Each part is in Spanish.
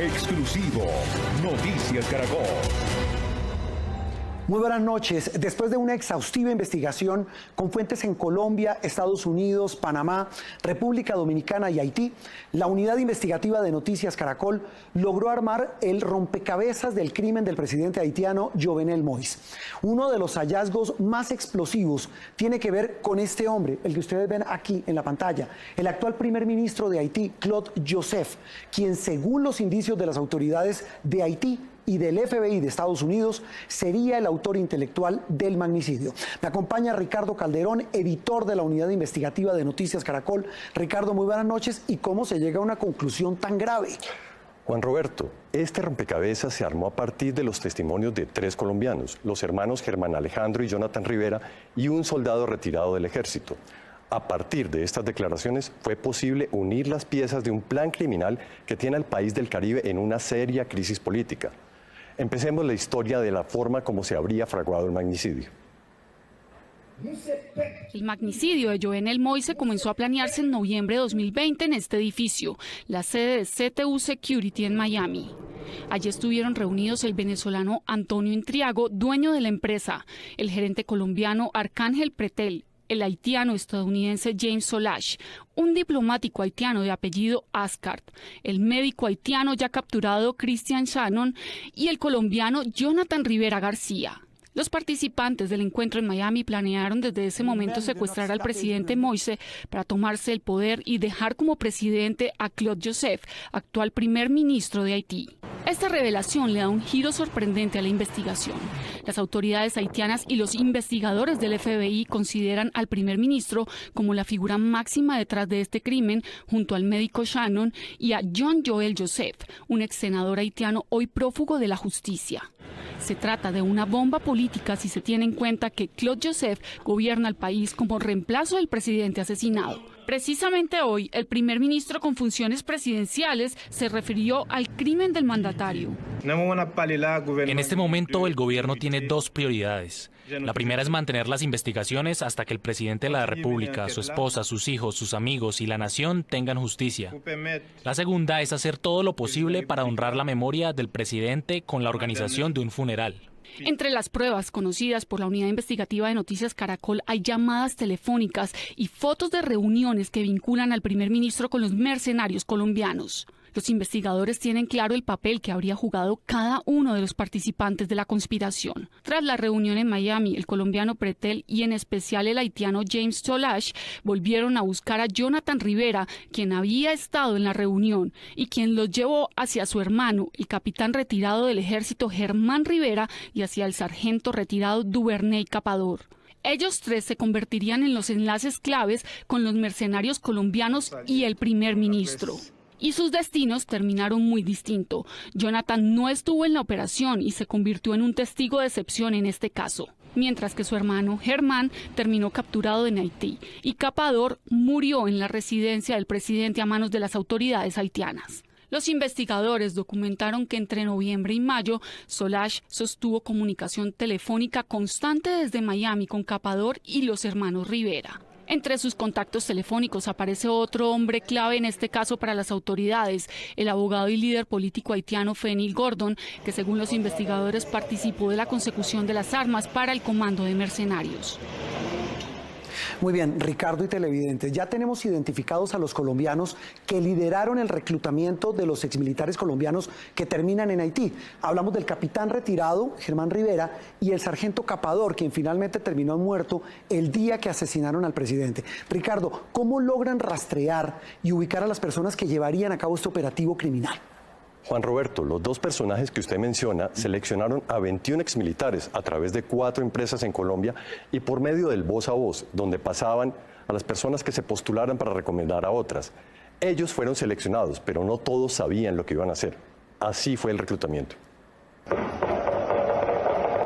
Exclusivo Noticias Caracol. Muy buenas noches. Después de una exhaustiva investigación con fuentes en Colombia, Estados Unidos, Panamá, República Dominicana y Haití, la unidad investigativa de Noticias Caracol logró armar el rompecabezas del crimen del presidente haitiano Jovenel Moïse. Uno de los hallazgos más explosivos tiene que ver con este hombre, el que ustedes ven aquí en la pantalla, el actual primer ministro de Haití, Claude Joseph, quien según los indicios de las autoridades de Haití y del FBI de Estados Unidos, sería el autor intelectual del magnicidio. Me acompaña Ricardo Calderón, editor de la unidad investigativa de Noticias Caracol. Ricardo, muy buenas noches. ¿Y cómo se llega a una conclusión tan grave? Juan Roberto, este rompecabezas se armó a partir de los testimonios de 3 colombianos, los hermanos Germán Alejandro y Jonathan Rivera, y un soldado retirado del ejército. A partir de estas declaraciones fue posible unir las piezas de un plan criminal que tiene al país del Caribe en una seria crisis política. Empecemos la historia de la forma como se habría fraguado el magnicidio. El magnicidio de Jovenel Moïse comenzó a planearse en noviembre de 2020 en este edificio, la sede de CTU Security en Miami. Allí estuvieron reunidos el venezolano Antonio Intriago, dueño de la empresa, el gerente colombiano Arcángel Pretel, el haitiano estadounidense James Solash, un diplomático haitiano de apellido Ascart, el médico haitiano ya capturado Christian Shannon y el colombiano Jonathan Rivera García. Los participantes del encuentro en Miami planearon desde ese momento secuestrar al presidente Moïse para tomarse el poder y dejar como presidente a Claude Joseph, actual primer ministro de Haití. Esta revelación le da un giro sorprendente a la investigación. Las autoridades haitianas y los investigadores del FBI consideran al primer ministro como la figura máxima detrás de este crimen, junto al médico Shannon y a John Joel Joseph, un ex senador haitiano hoy prófugo de la justicia. Se trata de una bomba política si se tiene en cuenta que Claude Joseph gobierna el país como reemplazo del presidente asesinado. Precisamente hoy, el primer ministro con funciones presidenciales se refirió al crimen del mandatario. En este momento, el gobierno tiene 2 prioridades. La primera es mantener las investigaciones hasta que el presidente de la República, su esposa, sus hijos, sus amigos y la nación tengan justicia. La segunda es hacer todo lo posible para honrar la memoria del presidente con la organización de un funeral. Entre las pruebas conocidas por la unidad investigativa de Noticias Caracol hay llamadas telefónicas y fotos de reuniones que vinculan al primer ministro con los mercenarios colombianos. Los investigadores tienen claro el papel que habría jugado cada uno de los participantes de la conspiración. Tras la reunión en Miami, el colombiano Pretel y en especial el haitiano James Solash volvieron a buscar a Jonathan Rivera, quien había estado en la reunión y quien los llevó hacia su hermano, el capitán retirado del ejército Germán Rivera, y hacia el sargento retirado Duvernay Capador. Ellos 3 se convertirían en los enlaces claves con los mercenarios colombianos y el primer ministro. Y sus destinos terminaron muy distinto. Jonathan no estuvo en la operación y se convirtió en un testigo de excepción en este caso, mientras que su hermano Germán terminó capturado en Haití y Capador murió en la residencia del presidente a manos de las autoridades haitianas. Los investigadores documentaron que entre noviembre y mayo, Solash sostuvo comunicación telefónica constante desde Miami con Capador y los hermanos Rivera. Entre sus contactos telefónicos aparece otro hombre clave en este caso para las autoridades, el abogado y líder político haitiano Fenil Gordon, que según los investigadores participó de la consecución de las armas para el comando de mercenarios. Muy bien, Ricardo y televidentes, ya tenemos identificados a los colombianos que lideraron el reclutamiento de los exmilitares colombianos que terminan en Haití. Hablamos del capitán retirado, Germán Rivera, y el sargento Capador, quien finalmente terminó muerto el día que asesinaron al presidente. Ricardo, ¿cómo logran rastrear y ubicar a las personas que llevarían a cabo este operativo criminal? Juan Roberto, los 2 personajes que usted menciona seleccionaron a 21 exmilitares a través de 4 empresas en Colombia y por medio del voz a voz, donde pasaban a las personas que se postularan para recomendar a otras. Ellos fueron seleccionados, pero no todos sabían lo que iban a hacer. Así fue el reclutamiento.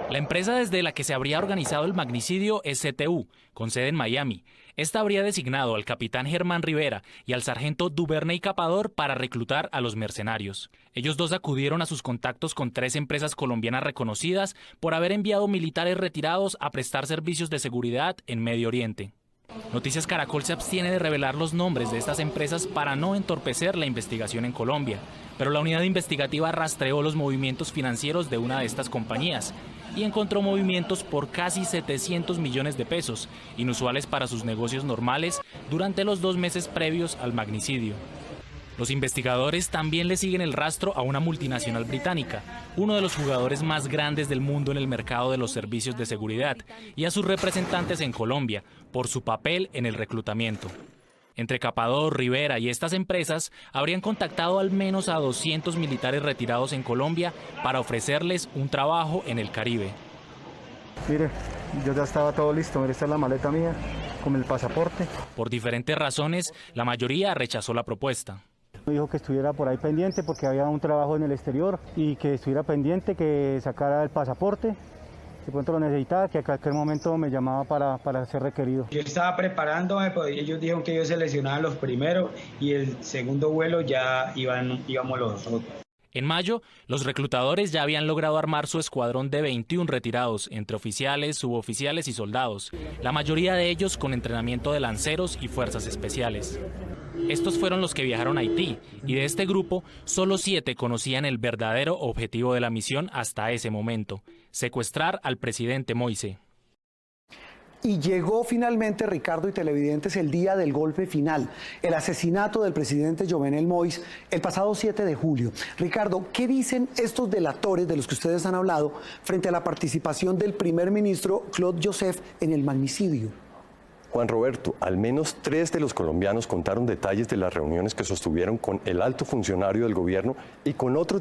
La empresa desde la que se habría organizado el magnicidio es CTU, con sede en Miami. Esta habría designado al capitán Germán Rivera y al sargento Duvernay Capador para reclutar a los mercenarios. Ellos 2 acudieron a sus contactos con 3 empresas colombianas reconocidas por haber enviado militares retirados a prestar servicios de seguridad en Medio Oriente. Noticias Caracol se abstiene de revelar los nombres de estas empresas para no entorpecer la investigación en Colombia, pero la unidad investigativa rastreó los movimientos financieros de una de estas compañías y encontró movimientos por casi 700 millones de pesos, inusuales para sus negocios normales durante los 2 meses previos al magnicidio. Los investigadores también le siguen el rastro a una multinacional británica, uno de los jugadores más grandes del mundo en el mercado de los servicios de seguridad, y a sus representantes en Colombia, por su papel en el reclutamiento. Entre Capador, Rivera y estas empresas habrían contactado al menos a 200 militares retirados en Colombia para ofrecerles un trabajo en el Caribe. Mire, yo ya estaba todo listo, mire, esta es la maleta mía con el pasaporte. Por diferentes razones, la mayoría rechazó la propuesta. Me dijo que estuviera por ahí pendiente porque había un trabajo en el exterior y que estuviera pendiente, que sacara el pasaporte. De pronto lo necesitaba, que a cualquier momento me llamaba para ser requerido. Yo estaba preparándome, pues ellos dijeron que ellos seleccionaban los primeros y el segundo vuelo ya íbamos los otros. En mayo, los reclutadores ya habían logrado armar su escuadrón de 21 retirados, entre oficiales, suboficiales y soldados, la mayoría de ellos con entrenamiento de lanceros y fuerzas especiales. Estos fueron los que viajaron a Haití, y de este grupo, solo 7 conocían el verdadero objetivo de la misión hasta ese momento: secuestrar al presidente Moise. Y llegó finalmente, Ricardo y televidentes, el día del golpe final, el asesinato del presidente Jovenel Moïse el pasado 7 de julio. Ricardo, ¿qué dicen estos delatores de los que ustedes han hablado frente a la participación del primer ministro Claude Joseph en el magnicidio? Juan Roberto, al menos 3 de los colombianos contaron detalles de las reuniones que sostuvieron con el alto funcionario del gobierno y con otros